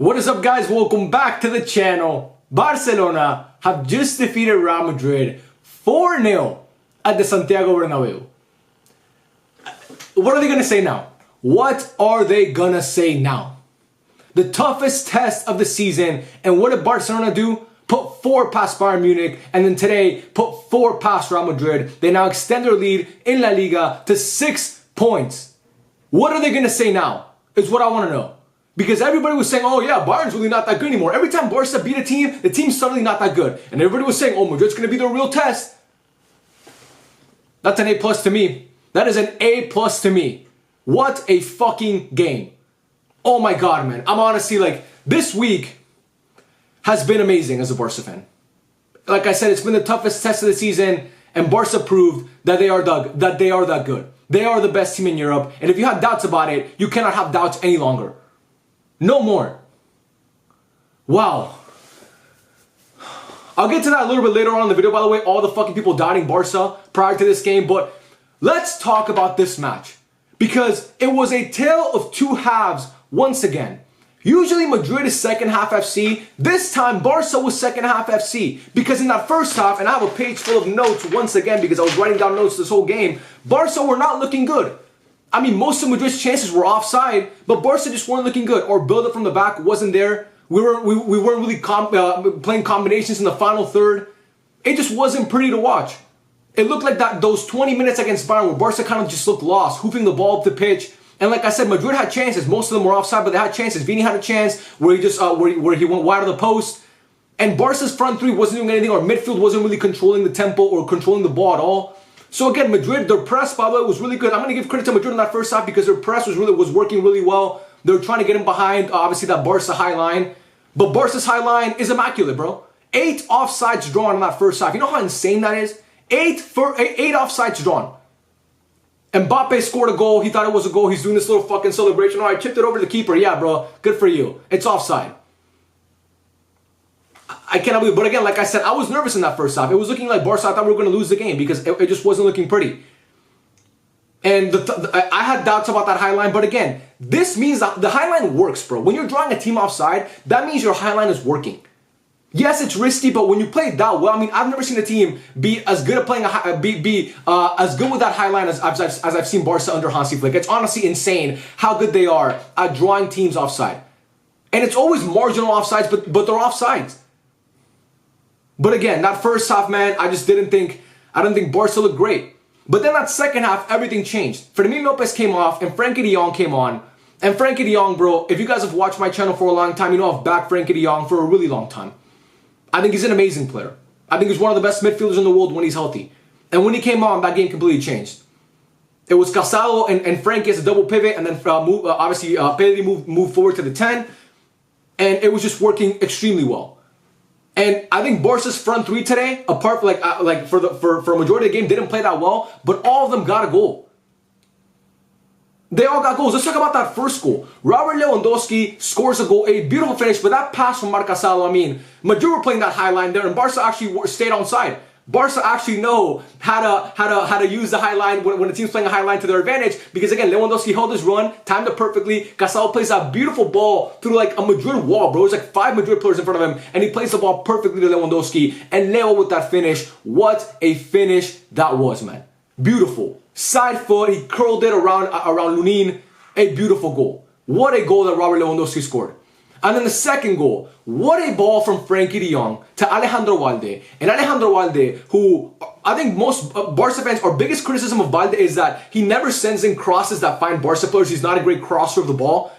What is up, guys? Welcome back to the channel. Barcelona have just defeated Real Madrid 4-0 at the Santiago Bernabeu. What are they going to say now? What are they going to say now? The toughest test of the season, and what did Barcelona do? Put 4 past Bayern Munich, and then today put 4 past Real Madrid. They now extend their lead in La Liga to 6 points. What are they going to say now? Is what I want to know. Because everybody was saying, oh yeah, Bayern's really not that good anymore. Every time Barca beat a team, the team's suddenly not that good. And everybody was saying, oh, Madrid's going to be the real test. That's an A+ to me. That is an A+ to me. What a fucking game. Oh my God, man. I'm honestly like, this week has been amazing as a Barca fan. Like I said, it's been the toughest test of the season, and Barca proved that they are that good. They are the best team in Europe, and if you have doubts about it, you cannot have doubts any longer. No more. Wow. I'll get to that a little bit later on in the video, by the way, all the fucking people doubting Barca prior to this game, but let's talk about this match. Because it was a tale of two halves once again. Usually Madrid is second half FC. This time Barca was second half FC. Because in that first half, and I have a page full of notes once again because I was writing down notes this whole game, Barca were not looking good. I mean, most of Madrid's chances were offside, but Barca just weren't looking good. Or build up from the back wasn't there. We weren't really playing combinations in the final third. It just wasn't pretty to watch. It looked like those 20 minutes against Bayern where Barca kind of just looked lost, hoofing the ball up the pitch. And like I said, Madrid had chances. Most of them were offside, but they had chances. Vini had a chance where he just where he went wide of the post. And Barca's front three wasn't doing anything, or midfield wasn't really controlling the tempo or controlling the ball at all. So again, Madrid, their press, by the way, was really good. I'm going to give credit to Madrid in that first half because their press was working really well. They were trying to get him behind, obviously, that Barca high line. But Barca's high line is immaculate, bro. 8 offsides drawn in that first half. You know how insane that is? 8 offsides drawn. Mbappe scored a goal. He thought it was a goal. He's doing this little fucking celebration. Oh, I chipped it over to the keeper. Yeah, bro. Good for you. It's offside. I cannot believe it. But again, like I said, I was nervous in that first half. It was looking like Barca. I thought we were going to lose the game because it just wasn't looking pretty. And I had doubts about that high line. But again, this means that the high line works, bro. When you're drawing a team offside, that means your high line is working. Yes, it's risky, but when you play that well, I mean, I've never seen a team be as good at playing as good with that high line as I've seen Barca under Hansi Flick. It's honestly insane how good they are at drawing teams offside. And it's always marginal offsides, but they're offsides. But again, that first half, man, I didn't think Barca looked great. But then that second half, everything changed. Fermín López came off and Frenkie de Jong came on. And Frenkie de Jong, bro, if you guys have watched my channel for a long time, you know I've backed Frenkie de Jong for a really long time. I think he's an amazing player. I think he's one of the best midfielders in the world when he's healthy. And when he came on, that game completely changed. It was Casado and Frenkie as a double pivot, and then Pedri moved forward to the 10. And it was just working extremely well. And I think Barca's front three today, apart from for a majority of the game, didn't play that well, but all of them got a goal. They all got goals. Let's talk about that first goal. Robert Lewandowski scores a goal, a beautiful finish, but that pass from Marc Casado, I mean, Madrid were playing that high line there, and Barca actually stayed on side. Barca actually know how to use the high line when the team's playing a high line to their advantage, because again, Lewandowski held his run, timed it perfectly. Casado plays that beautiful ball through like a Madrid wall, bro. There's like 5 Madrid players in front of him, and he plays the ball perfectly to Lewandowski. And Leo with that finish, what a finish that was, man. Beautiful. Side foot, he curled it around Lunin. A beautiful goal. What a goal that Robert Lewandowski scored. And then the second goal, what a ball from Frenkie de Jong to Alejandro Valde. And Alejandro Valde, who I think most Barca fans, our biggest criticism of Valde is that he never sends in crosses that find Barca players. He's not a great crosser of the ball.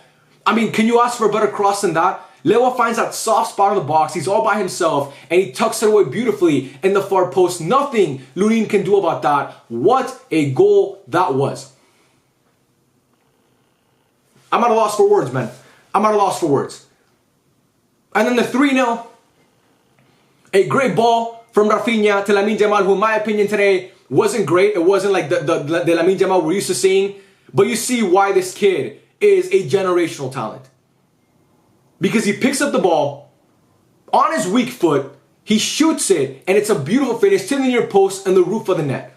I mean, can you ask for a better cross than that? Leo finds that soft spot in the box. He's all by himself, and he tucks it away beautifully in the far post. Nothing Lunin can do about that. What a goal that was. I'm at a loss for words, man. I'm at a loss for words. And then the 3-0. A great ball from Rafinha to Lamine Yamal, who in my opinion today wasn't great. It wasn't like the Lamine Yamal we're used to seeing. But you see why this kid is a generational talent. Because he picks up the ball on his weak foot, he shoots it, and it's a beautiful finish to the near post and the roof of the net.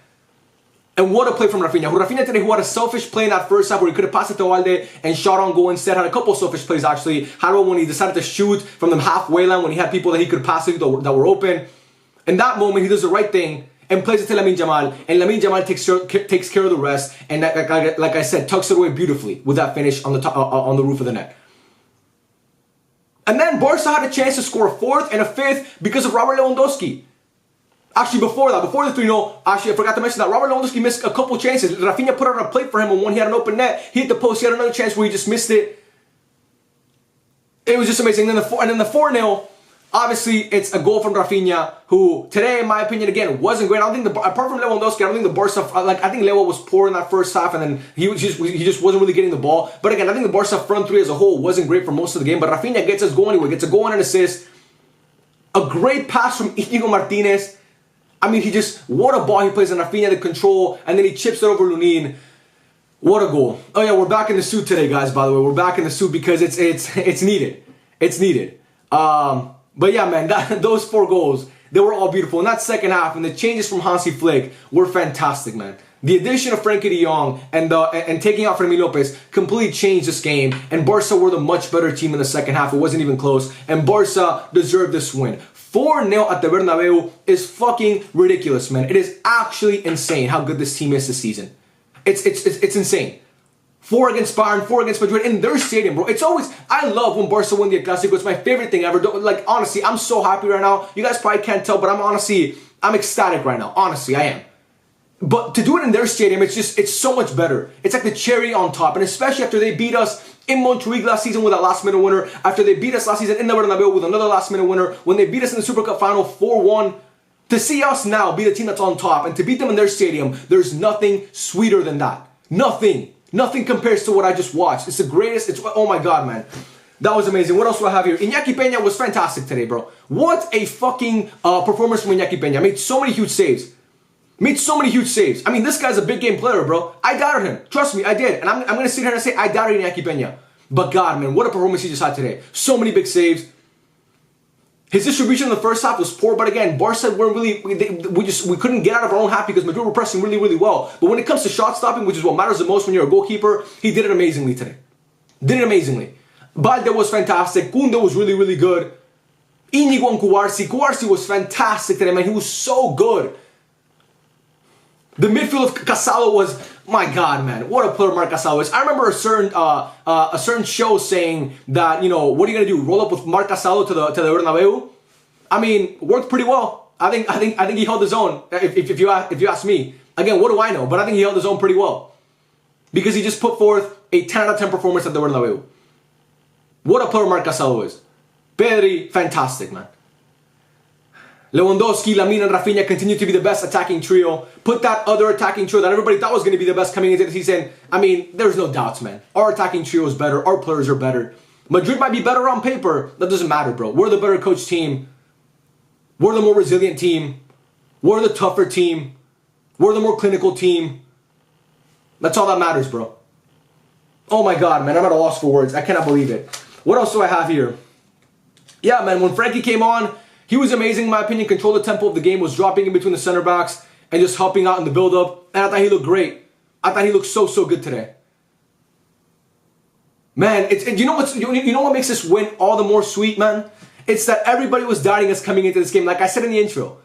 And what a play from Rafinha. Rafinha today, who had a selfish play in that first half where he could have passed it to Walde and shot on goal instead, had a couple selfish plays actually. Had one when he decided to shoot from the halfway line when he had people that he could pass it to that were open. In that moment, he does the right thing and plays it to Lamine Yamal. And Lamine Yamal takes care of the rest. And like I said, tucks it away beautifully with that finish on the top, on the roof of the net. And then Barca had a chance to score a fourth and a fifth because of Robert Lewandowski. Actually, before the 3-0, actually, I forgot to mention that Robert Lewandowski missed a couple chances. Rafinha put out a plate for him, and when he had an open net, he hit the post. He had another chance where he just missed it. It was just amazing. And then the 4-0, obviously, it's a goal from Rafinha, who today, in my opinion, again, wasn't great. I don't think apart from Lewandowski, I don't think the Barca, I think Lewa was poor in that first half, and then he just wasn't really getting the ball. But again, I think the Barca front three as a whole wasn't great for most of the game. But Rafinha gets us goal anyway, gets a goal and an assist. A great pass from Íñigo Martínez. I mean, what a ball he plays on Rafinha, the control, and then he chips it over Lunin. What a goal. Oh yeah, we're back in the suit today, guys, by the way. We're back in the suit because it's needed. It's needed. But yeah, man, those 4 goals, they were all beautiful. In that second half, and the changes from Hansi Flick were fantastic, man. The addition of Frenkie de Jong and taking out Fermín López completely changed this game, and Barca were the much better team in the second half. It wasn't even close, and Barca deserved this win. 4-0 at the Bernabeu is fucking ridiculous, man. It is actually insane how good this team is this season. It's insane. 4 against Bayern, 4 against Madrid in their stadium, bro. It's always, I love when Barca win the Clásico. It's my favorite thing ever. Like, honestly, I'm so happy right now. You guys probably can't tell, but I'm ecstatic right now. Honestly, I am. But to do it in their stadium, it's so much better. It's like the cherry on top. And especially after they beat us in Montjuic last season with a last-minute winner, after they beat us last season in the Bernabeu with another last-minute winner, when they beat us in the Super Cup final 4-1, to see us now be the team that's on top and to beat them in their stadium, there's nothing sweeter than that. Nothing. Nothing compares to what I just watched. It's the greatest. Oh my God, man. That was amazing. What else do I have here? Iñaki Peña was fantastic today, bro. What a fucking performance from Iñaki Peña. Made so many huge saves. I mean, this guy's a big game player, bro. I doubted him. Trust me, I did. And I'm going to sit here and say I doubted Iñaki Peña. But God, man, what a performance he just had today. So many big saves. His distribution in the first half was poor, but again, Barca weren't really, we couldn't get out of our own half because Madrid were pressing really, really well. But when it comes to shot stopping, which is what matters the most when you're a goalkeeper, he did it amazingly today. Balde was fantastic. Koundé was really, really good. Íñigo and Cubarsí was fantastic today, man. He was so good. The midfield of Casalo was, my God, man, what a player Marc Casalo is. I remember a certain show saying that, you know, what are you gonna do? Roll up with Marc Casalo to the Bernabeu? I mean, worked pretty well. I think he held his own. If you ask me, again, what do I know? But I think he held his own pretty well because he just put forth a 10 out of 10 performance at the Bernabeu. What a player Marc Casalo is. Pedri, fantastic, man. Lewandowski, Lamine, and Rafinha continue to be the best attacking trio. Put that other attacking trio that everybody thought was going to be the best coming into the season. I mean, there's no doubts, man. Our attacking trio is better. Our players are better. Madrid might be better on paper. That doesn't matter, bro. We're the better coach team. We're the more resilient team. We're the tougher team. We're the more clinical team. That's all that matters, bro. Oh my God, man. I'm at a loss for words. I cannot believe it. What else do I have here? Yeah, man. When Frenkie came on, he was amazing, in my opinion. Controlled the tempo of the game, was dropping in between the center backs and just helping out in the build-up. And I thought he looked great. I thought he looked so good today. Man, you know what makes this win all the more sweet, man? It's that everybody was doubting us coming into this game. Like I said in the intro,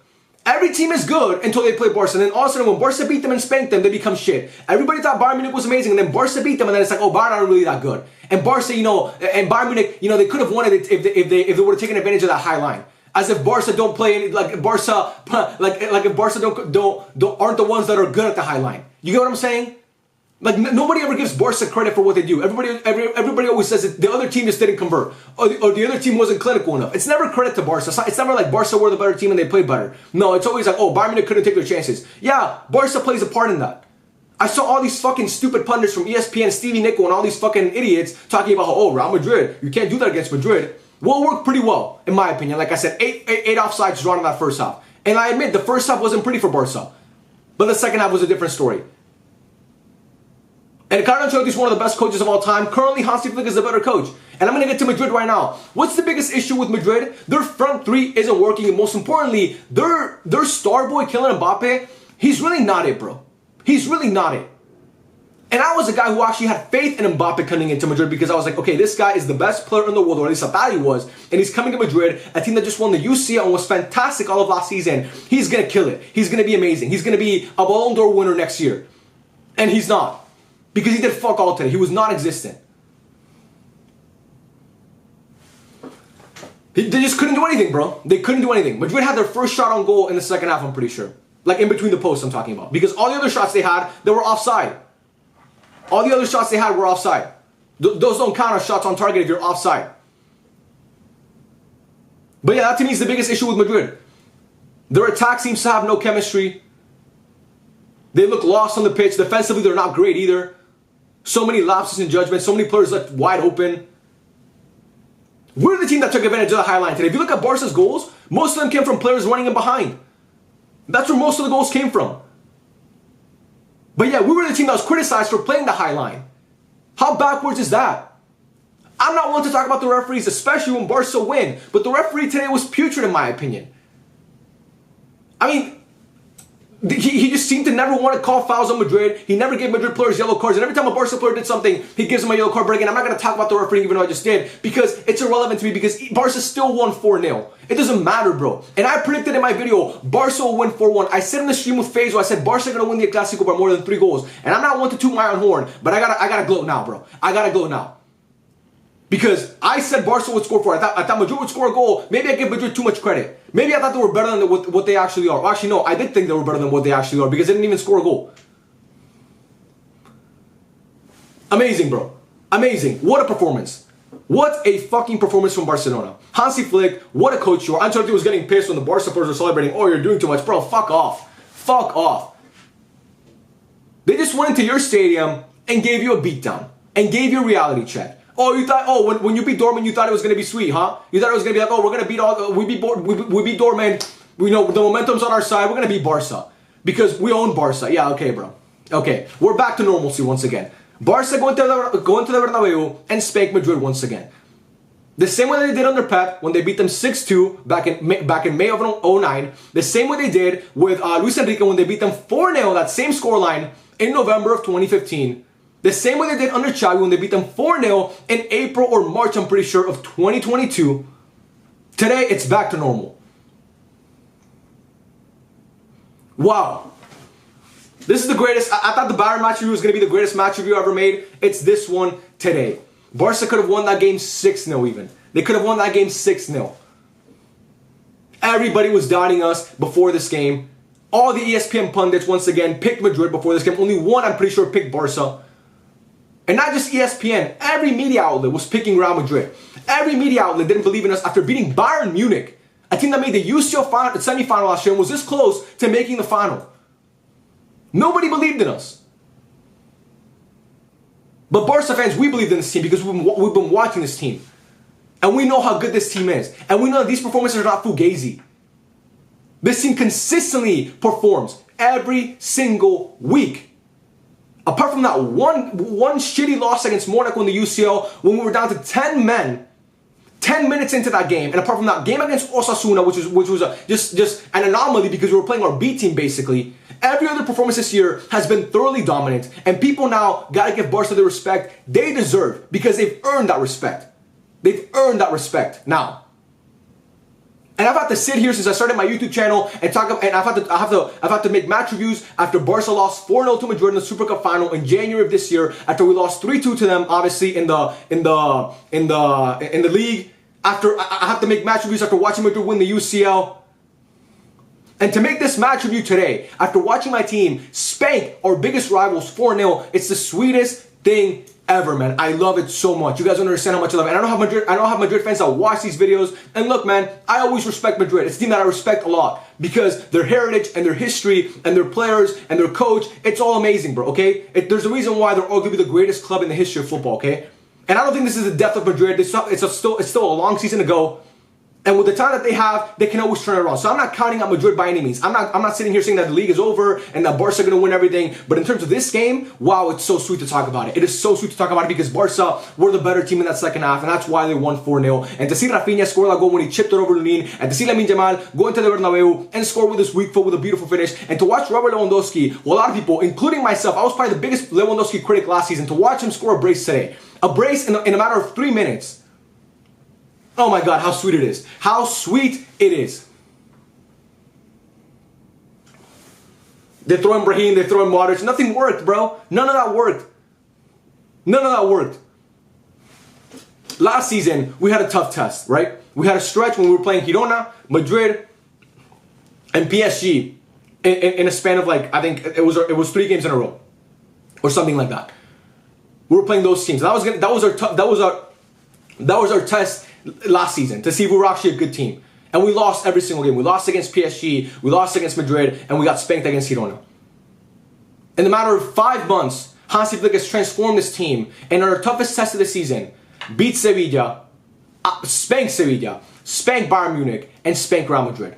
every team is good until they play Barca. And then all of a sudden, when Barca beat them and spanked them, they become shit. Everybody thought Bayern Munich was amazing, and then Barca beat them, and then it's like, oh, Bayern aren't really that good. And Barca, and Bayern Munich, they could have won it if they would have taken advantage of that high line. As if Barca don't play any, like Barca, like if Barca aren't the ones that are good at the high line. You get what I'm saying? Like nobody ever gives Barca credit for what they do. Everybody always says that the other team just didn't convert, or the other team wasn't clinical enough. It's never credit to Barca. It's never like Barca were the better team and they played better. No, it's always like, oh, Bayern Munich couldn't take their chances. Yeah, Barca plays a part in that. I saw all these fucking stupid pundits from ESPN, Stevie Nicol, and all these fucking idiots talking about, oh, Real Madrid, you can't do that against Madrid. Well, it worked pretty well, in my opinion. Like I said, eight offsides drawn in that first half. And I admit, the first half wasn't pretty for Barca. But the second half was a different story. And Carlo Ancelotti is one of the best coaches of all time. Currently, Hansi Flick is a better coach. And I'm going to get to Madrid right now. What's the biggest issue with Madrid? Their front three isn't working. And most importantly, their star boy, Kylian Mbappe, he's really not it, bro. He's really not it. And I was a guy who actually had faith in Mbappe coming into Madrid because I was like, okay, this guy is the best player in the world, or at least I thought he was, and he's coming to Madrid, a team that just won the UCL and was fantastic all of last season. He's going to kill it. He's going to be amazing. He's going to be a Ballon d'Or winner next year. And he's not. Because he did fuck all today. He was non-existent. They just couldn't do anything, bro. They couldn't do anything. Madrid had their first shot on goal in the second half, I'm pretty sure. Like in between the posts I'm talking about. Because all the other shots they had, they were offside. All the other shots they had were offside. Those don't count as shots on target if you're offside. But yeah, that to me is the biggest issue with Madrid. Their attack seems to have no chemistry. They look lost on the pitch. Defensively, they're not great either. So many lapses in judgment. So many players left wide open. We're the team that took advantage of the high line today. If you look at Barca's goals, most of them came from players running in behind. That's where most of the goals came from. But yeah, we were the team that was criticized for playing the high line. How backwards is that? I'm not one to talk about the referees, especially when Barca win. But the referee today was putrid in my opinion. I mean, he just seemed to never want to call fouls on Madrid. He never gave Madrid players yellow cards. And every time a Barca player did something, he gives them a yellow card. But again, I'm not going to talk about the referee even though I just did. Because it's irrelevant to me because Barca still won 4-0. It doesn't matter, bro. And I predicted in my video, Barca will win 4-1. I said in the stream with Faisal, I said Barca going to win the Clásico by more than 3 goals. And I'm not one to toot my own horn. But I gotta gloat now, bro. I gotta gloat now. Because I said Barca would score 4. I thought Madrid would score a goal. Maybe I give Madrid too much credit. Maybe I thought they were better than what they actually are. Well, actually, no, I did think they were better than what they actually are because they didn't even score a goal. Amazing, bro. Amazing. What a performance. What a fucking performance from Barcelona. Hansi Flick, what a coach you are. Ancelotti was getting pissed when the Barca players were celebrating. Oh, you're doing too much. Bro, fuck off. Fuck off. They just went into your stadium and gave you a beatdown. And gave you a reality check. Oh, you thought, when you beat Dortmund, you thought it was going to be sweet, huh? You thought it was going to be like, oh, we're going to beat we beat Dortmund. We know the momentum's on our side. We're going to beat Barca. Because we own Barca. Yeah, okay, bro. Okay, we're back to normalcy once again. Barca go into the Bernabeu and spank Madrid once again. The same way they did under Pep when they beat them 6-2 back in May of 2009. The same way they did with Luis Enrique when they beat them 4-0, that same scoreline, in November of 2015. The same way they did under Xavi when they beat them 4-0 in April or March, I'm pretty sure, of 2022. Today, it's back to normal. Wow. This is the greatest. I thought the Bayern match review was going to be the greatest match review ever made. It's this one today. Barca could have won that game 6-0 even. They could have won that game 6-0. Everybody was doubting us before this game. All the ESPN pundits, once again, picked Madrid before this game. Only one, I'm pretty sure, picked Barca. And not just ESPN, every media outlet was picking Real Madrid. Every media outlet didn't believe in us after beating Bayern Munich, a team that made the UCL semifinal last year and was this close to making the final. Nobody believed in us. But Barca fans, we believed in this team because we've been watching this team. And we know how good this team is. And we know that these performances are not fugazi. This team consistently performs every single week. Apart from that one shitty loss against Monaco in the UCL when we were down to 10 men, 10 minutes into that game, and apart from that game against Osasuna, which was just an anomaly because we were playing our B team basically, every other performance this year has been thoroughly dominant, and people now gotta give Barca the respect they deserve because they've earned that respect. They've earned that respect now. And I've had to sit here since I started my YouTube channel and talk about, and I've had to make match reviews after Barca lost 4-0 to Madrid in the Super Cup final in January of this year. After we lost 3-2 to them, obviously in the league. After I have to make match reviews after watching Madrid win the UCL. And to make this match review today, after watching my team spank our biggest rivals 4-0, it's the sweetest thing ever, man. I love it so much. You guys don't understand how much I love it. And I don't have Madrid fans that watch these videos. And look, man, I always respect Madrid. It's a team that I respect a lot because their heritage and their history and their players and their coach, it's all amazing, bro, okay? There's a reason why they're arguably the greatest club in the history of football, okay? And I don't think this is the death of Madrid. It's still a long season to go. And with the time that they have, they can always turn it around. So I'm not counting out Madrid by any means. I'm not sitting here saying that the league is over and that Barca are going to win everything. But in terms of this game, wow, it's so sweet to talk about it. It is so sweet to talk about it because Barca were the better team in that second half, and that's why they won 4-0. And to see Rafinha score that goal when he chipped it over Lunin, and to see Lamine Yamal go into the Bernabeu and score with his weak foot with a beautiful finish, and to watch Robert Lewandowski, well, a lot of people, including myself, I was probably the biggest Lewandowski critic last season, to watch him score a brace today. A brace in a matter of 3 minutes. Oh my God, how sweet it is. How sweet it is. They throw in Brahim, they throw in Modric. Nothing worked, bro. None of that worked. None of that worked. Last season, we had a tough test, right? We had a stretch when we were playing Girona, Madrid, and PSG in a span of like, I think it was 3 games in a row. Or something like that. We were playing those teams. That was our test last season to see if we were actually a good team. And we lost every single game. We lost against PSG, we lost against Madrid, and we got spanked against Girona. In the matter of 5 months, Hansi Flick has transformed this team, and on our toughest test of the season, beat Sevilla, spanked Sevilla, spanked Bayern Munich, and spanked Real Madrid.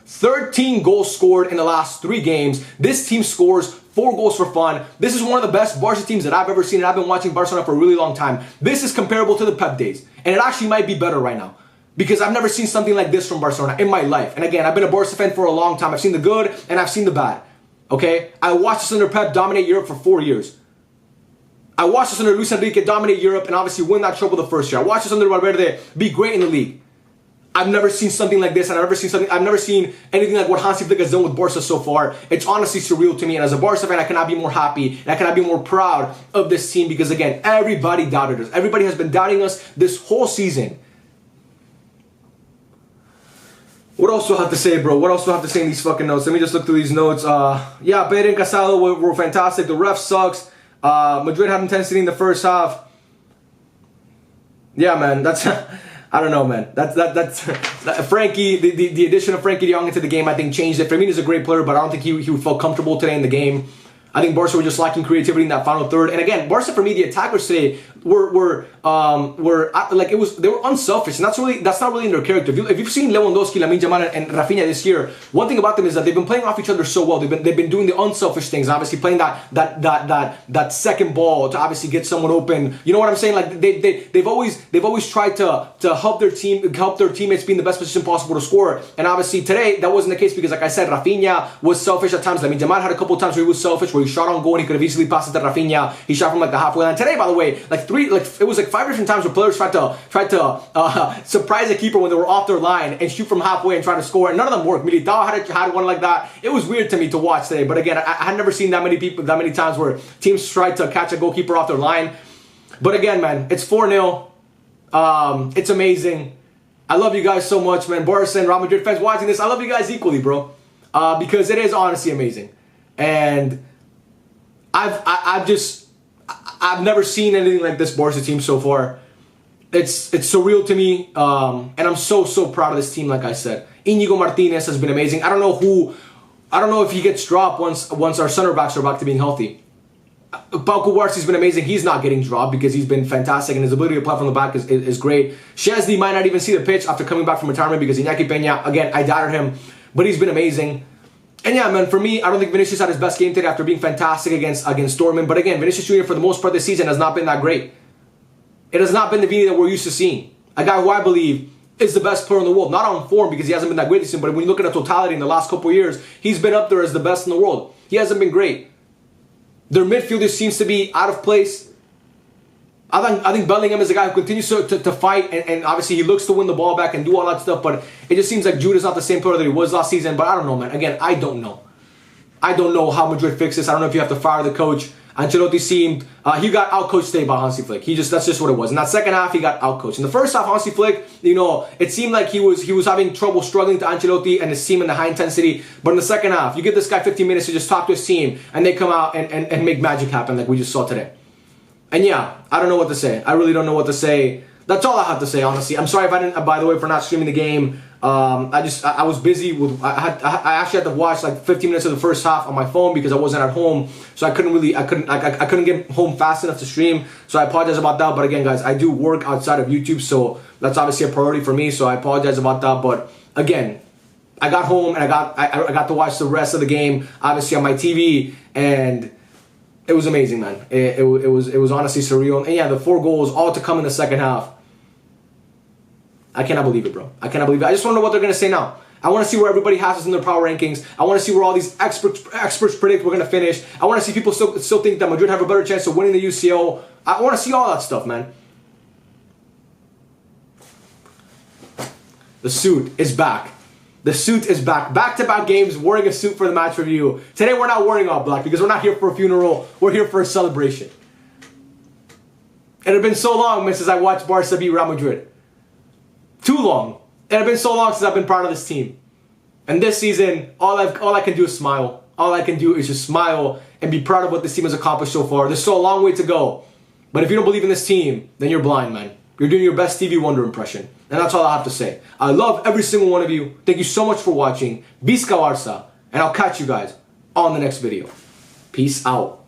13 goals scored in the last 3 games. This team scores 4 goals for fun. This is one of the best Barca teams that I've ever seen, and I've been watching Barcelona for a really long time. This is comparable to the Pep days, and it actually might be better right now because I've never seen something like this from Barcelona in my life. And again, I've been a Barca fan for a long time. I've seen the good and I've seen the bad. Okay? I watched us under Pep dominate Europe for 4 years. I watched us under Luis Enrique dominate Europe and obviously win that treble the first year. I watched us under Valverde be great in the league. I've never seen something like this, and I've never seen anything like what Hansi Flick has done with Barca so far. It's honestly surreal to me, and as a Barca fan, I cannot be more happy, and I cannot be more proud of this team because, again, everybody doubted us. Everybody has been doubting us this whole season. What else do I have to say, bro? What else do I have to say in these fucking notes? Let me just look through these notes. Yeah, Pedro and Casado were fantastic. The ref sucks. Madrid had intensity in the first half. Yeah, man, that's... I don't know, man. That's Frankie. The addition of Frankie de Jong into the game, I think, changed it. Firmino's a great player, but I don't think he felt comfortable today in the game. I think Barca were just lacking creativity in that final third. And again, Barca for me, the attackers today were like they were unselfish, and that's not really in their character. If you've seen Lewandowski, Lamine Yamal, and Rafinha this year, one thing about them is that they've been playing off each other so well. They've been doing the unselfish things, obviously playing that second ball to obviously get someone open. You know what I'm saying? Like they've always tried to help their teammates be in the best position possible to score. And obviously today that wasn't the case because, like I said, Rafinha was selfish at times. Lamine Yamal had a couple of times where he was selfish, where he shot on goal and he could have easily passed it to Rafinha. He shot from like the halfway line. Today, by the way, it was like 5 different times where players tried to surprise a keeper when they were off their line and shoot from halfway and try to score, and none of them worked. Militao had one like that. It was weird to me to watch today, but again, I had never seen that many times where teams tried to catch a goalkeeper off their line. But again, man, it's 4-0. It's amazing. I love you guys so much, man. Barca and Real Madrid fans watching this, I love you guys equally, bro, because it is honestly amazing. And I've never seen anything like this Barca team so far. It's surreal to me, and I'm so proud of this team. Like I said, Íñigo Martínez has been amazing. I don't know if he gets dropped once our center backs are back to being healthy. Pau Cubarsi's been amazing. He's not getting dropped because he's been fantastic, and his ability to play from the back is great. Szczesny might not even see the pitch after coming back from retirement because Iñaki Peña, again, I doubted him, but he's been amazing. And yeah, man, for me, I don't think Vinicius had his best game today after being fantastic against Dortmund. But again, Vinicius Jr. for the most part this season has not been that great. It has not been the Vini that we're used to seeing. A guy who I believe is the best player in the world. Not on form because he hasn't been that great this season, but when you look at the totality in the last couple of years, he's been up there as the best in the world. He hasn't been great. Their midfielder seems to be out of place. I think Bellingham is a guy who continues to fight, and obviously he looks to win the ball back and do all that stuff, but it just seems like Jude is not the same player that he was last season. But I don't know, man. Again, I don't know. I don't know how Madrid fixes this. I don't know if you have to fire the coach. Ancelotti seemed, he got outcoached today by Hansi Flick. That's just what it was. In that second half, he got outcoached. In the first half, Hansi Flick, it seemed like he was having trouble struggling to Ancelotti and his team in the high intensity. But in the second half, you give this guy 15 minutes to just talk to his team, and they come out and make magic happen like we just saw today. And yeah, I don't know what to say. I really don't know what to say. That's all I have to say, honestly. I'm sorry if I didn't, by the way, for not streaming the game. I was busy with, I actually had to watch like 15 minutes of the first half on my phone because I wasn't at home. So I couldn't get home fast enough to stream. So I apologize about that. But again, guys, I do work outside of YouTube. So that's obviously a priority for me. So I apologize about that. But again, I got home and I got to watch the rest of the game, obviously on my TV, and it was amazing, man. It was honestly surreal. And yeah, the 4 goals all to come in the second half. I cannot believe it, bro. I cannot believe it. I just want to know what they're going to say now. I want to see where everybody has us in their power rankings. I want to see where all these experts predict we're going to finish. I want to see people still think that Madrid have a better chance of winning the UCL. I want to see all that stuff, man. The suit is back. The suit is back. Back-to-back games wearing a suit for the match review. Today we're not wearing all black because we're not here for a funeral. We're here for a celebration. It had been so long since I watched Barca beat Real Madrid. Too long. It had been so long since I've been part of this team. And this season, all I can do is smile. All I can do is just smile and be proud of what this team has accomplished so far. There's still a long way to go. But if you don't believe in this team, then you're blind, man. You're doing your best Stevie Wonder impression. And that's all I have to say. I love every single one of you. Thank you so much for watching. Visca Barca. And I'll catch you guys on the next video. Peace out.